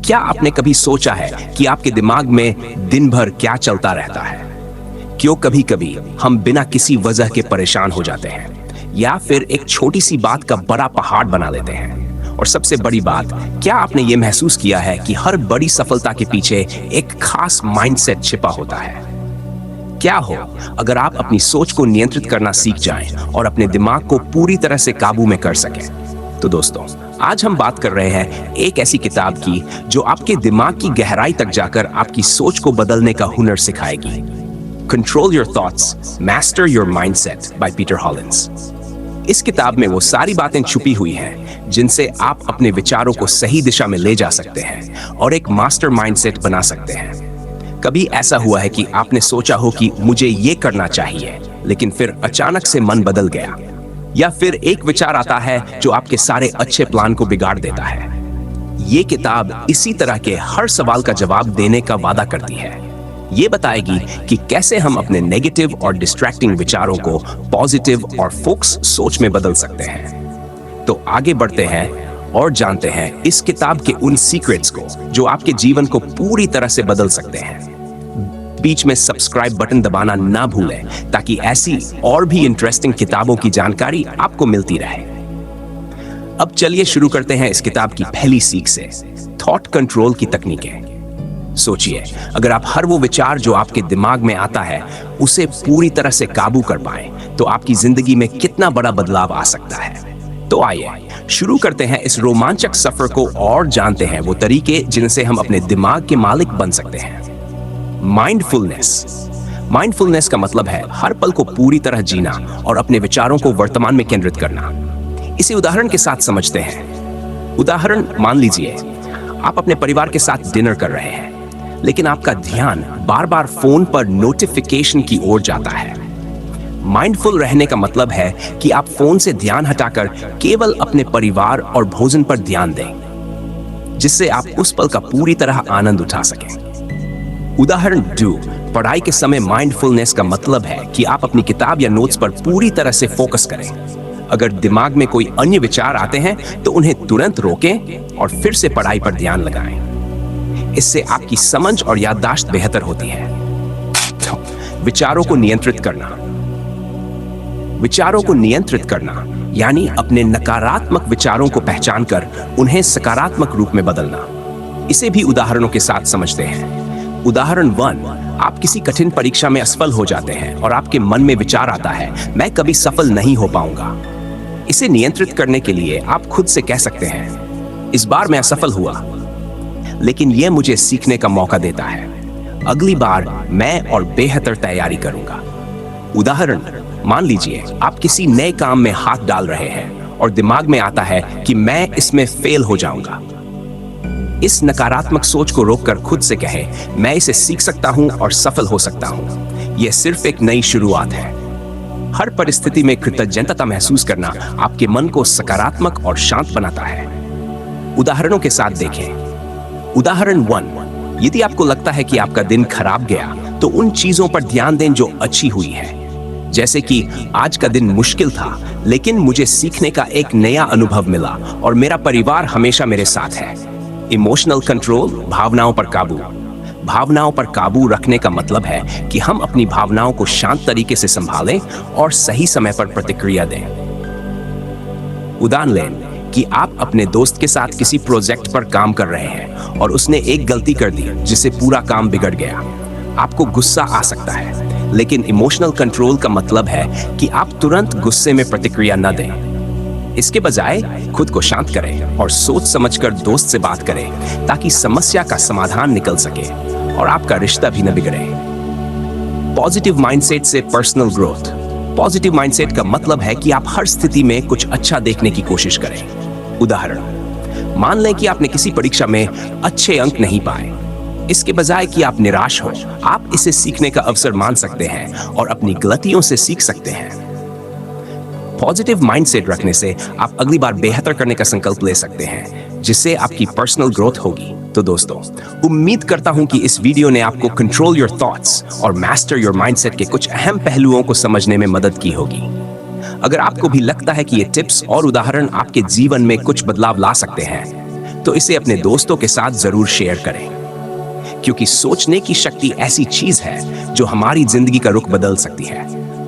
क्या आपने कभी सोचा है कि आपके दिमाग में दिन भर क्या चलता रहता है? क्यों कभी कभी हम बिना किसी वजह के परेशान हो जाते हैं या फिर एक छोटी सी बात का बड़ा पहाड़ बना लेते हैं? और सबसे बड़ी बात, क्या आपने ये महसूस किया है कि हर बड़ी सफलता के पीछे एक खास माइंडसेट छिपा होता है? क्या हो अगर आप अपनी सोच को नियंत्रित करना सीख जाएं और अपने दिमाग को पूरी तरह से काबू में कर सकें? तो दोस्तों, आज हम बात कर रहे हैं एक ऐसी किताब की जो आपके दिमाग की गहराई तक जाकर आपकी सोच को बदलने का हुनर सिखाएगी। Control your thoughts, master your mindset by Peter Hollins. इस किताब में वो सारी बातें छुपी हुई हैं जिनसे आप अपने विचारों को सही दिशा में ले जा सकते हैं और एक मास्टर माइंडसेट बना सकते हैं। कभी ऐसा हुआ है कि आपने सोचा हो कि मुझे ये करना चाहिए, लेकिन फिर अचानक से मन बदल गया? या फिर एक विचार आता है जो आपके सारे अच्छे प्लान को बिगाड़ देता है? ये किताब इसी तरह के हर सवाल का जवाब देने का वादा करती है। ये बताएगी कि कैसे हम अपने नेगेटिव और डिस्ट्रैक्टिंग विचारों को पॉजिटिव और फोकस सोच में बदल सकते हैं। तो आगे बढ़ते हैं और जानते हैं इस किताब के उन सीक्रेट्स को जो आपके जीवन को पूरी तरह से बदल सकते हैं। बीच में सब्सक्राइब बटन दबाना ना भूलें ताकि ऐसी और भी इंटरेस्टिंग किताबों की जानकारी आपको मिलती रहे। अब चलिए शुरू करते हैं इस किताब की पहली सीख से, थॉट कंट्रोल की तकनीकें। सोचिए, अगर आप हर वो विचार जो आपके दिमाग में आता है उसे पूरी तरह से काबू कर पाएं, तो आपकी जिंदगी में कितना बड़ा बदलाव आ सकता है। तो आइए शुरू करते हैं इस रोमांचक सफर को और जानते हैं वो तरीके जिनसे हम अपने दिमाग के मालिक बन सकते हैं। माइंडफुलनेस का मतलब है हर पल को पूरी तरह जीना और अपने विचारों को वर्तमान में केंद्रित करना। इसे उदाहरण के साथ समझते हैं। उदाहरण, मान लीजिए आप अपने परिवार के साथ डिनर कर रहे हैं, लेकिन आपका ध्यान बार बार फोन पर नोटिफिकेशन की ओर जाता है। माइंडफुल रहने का मतलब है कि आप फोन से ध्यान हटाकर केवल अपने परिवार और भोजन पर ध्यान दें, जिससे आप उस पल का पूरी तरह आनंद उठा सकें। उदाहरण 2, पढ़ाई के समय माइंडफुलनेस का मतलब है कि आप अपनी किताब या नोट्स पर पूरी तरह से फोकस करें। अगर दिमाग में कोई अन्य विचार आते हैं तो उन्हें तुरंत रोकें और फिर से पढ़ाई पर ध्यान लगाएं। इससे आपकी समझ और याददाश्त बेहतर होती है। विचारों को नियंत्रित करना यानी अपने नकारात्मक विचारों को पहचानकर उन्हें सकारात्मक रूप में बदलना। इसे भी उदाहरणों के साथ समझते हैं। उदाहरण 1, आप किसी कठिन परीक्षा में असफल हो जाते हैं और आपके मन में विचार आता है, मैं कभी सफल नहीं हो पाऊंगा। इसे नियंत्रित करने के लिए आप खुद से कह सकते हैं, इस बार मैं असफल हुआ, लेकिन यह मुझे सीखने का मौका देता है। अगली बार मैं और बेहतर तैयारी करूंगा। उदाहरण, मान लीजिए आप किसी नए काम में हाथ डाल रहे हैं और दिमाग में आता है कि मैं इसमें फेल हो जाऊंगा। इस नकारात्मक सोच को रोककर खुद से कहें, मैं इसे सीख सकता हूं और सफल हो सकता हूं। यह सिर्फ एक नई शुरुआत है। हर परिस्थिति में कृतज्ञता महसूस करना आपके मन को सकारात्मक और शांत बनाता है। उदाहरणों के साथ देखें। उदाहरण 1, यदि आपको लगता है कि आपका दिन खराब गया, तो उन चीजों पर ध्यान दें जो अच्छी हुई है। जैसे कि आज का दिन मुश्किल था, लेकिन मुझे सीखने का एक नया अनुभव मिला और मेरा परिवार हमेशा मेरे साथ है। इमोशनल कंट्रोल, भावनाओं पर काबू रखने का मतलब है कि हम अपनी भावनाओं को शांत तरीके से संभालें और सही समय पर प्रतिक्रिया दें। उदाहरण लें कि आप अपने दोस्त के साथ किसी प्रोजेक्ट पर काम कर रहे हैं और उसने एक गलती कर दी जिससे पूरा काम बिगड़ गया। आपको गुस्सा आ सकता है, लेकिन इमोशनल कंट्रोल का मतलब है कि आप तुरंत गुस्से में प्रतिक्रिया न दें। इसके बजाय खुद को शांत करें और सोच समझकर दोस्त से बात करें ताकि समस्या का समाधान निकल सके और आपका रिश्ता भी न बिगड़े। पॉजिटिव माइंडसेट से पर्सनल ग्रोथ। पॉजिटिव माइंडसेट का मतलब है कि आप हर स्थिति में कुछ अच्छा देखने की कोशिश करें। उदाहरण, मान लें कि आपने किसी परीक्षा में अच्छे अंक नहीं पाए। इसके बजाय कि आप निराश हो, आप इसे सीखने का अवसर मान सकते हैं और अपनी गलतियों से सीख सकते हैं। पॉजिटिव माइंडसेट रखने से आप अगली बार बेहतर करने का संकल्प ले सकते हैं, जिससे आपकी पर्सनल ग्रोथ होगी। तो दोस्तों, उम्मीद करता हूं कि इस वीडियो ने आपको कंट्रोल योर थॉट्स और मास्टर योर माइंडसेट के कुछ अहम पहलुओं को समझने में मदद की होगी। अगर आपको भी लगता है कि ये टिप्स और उदाहरण आपके जीवन में कुछ बदलाव ला सकते हैं, तो इसे अपने दोस्तों के साथ जरूर शेयर करें, क्योंकि सोचने की शक्ति ऐसी चीज है जो हमारी जिंदगी का रुख बदल सकती है।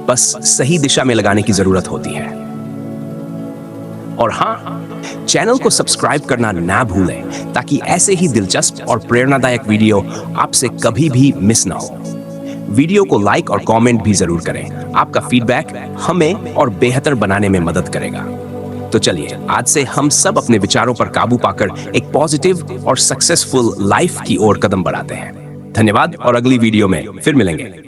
बस सही दिशा में लगाने की जरूरत होती है। और हाँ, चैनल को सब्सक्राइब करना ना भूलें ताकि ऐसे ही दिलचस्प और प्रेरणादायक वीडियो आपसे कभी भी मिस ना हो। वीडियो को लाइक और कमेंट भी जरूर करें। आपका फीडबैक हमें और बेहतर बनाने में मदद करेगा। तो चलिए, आज से हम सब अपने विचारों पर काबू पाकर एक पॉजिटिव और सक्सेसफुल लाइफ की ओर कदम बढ़ाते हैं। धन्यवाद और अगली वीडियो में फिर मिलेंगे।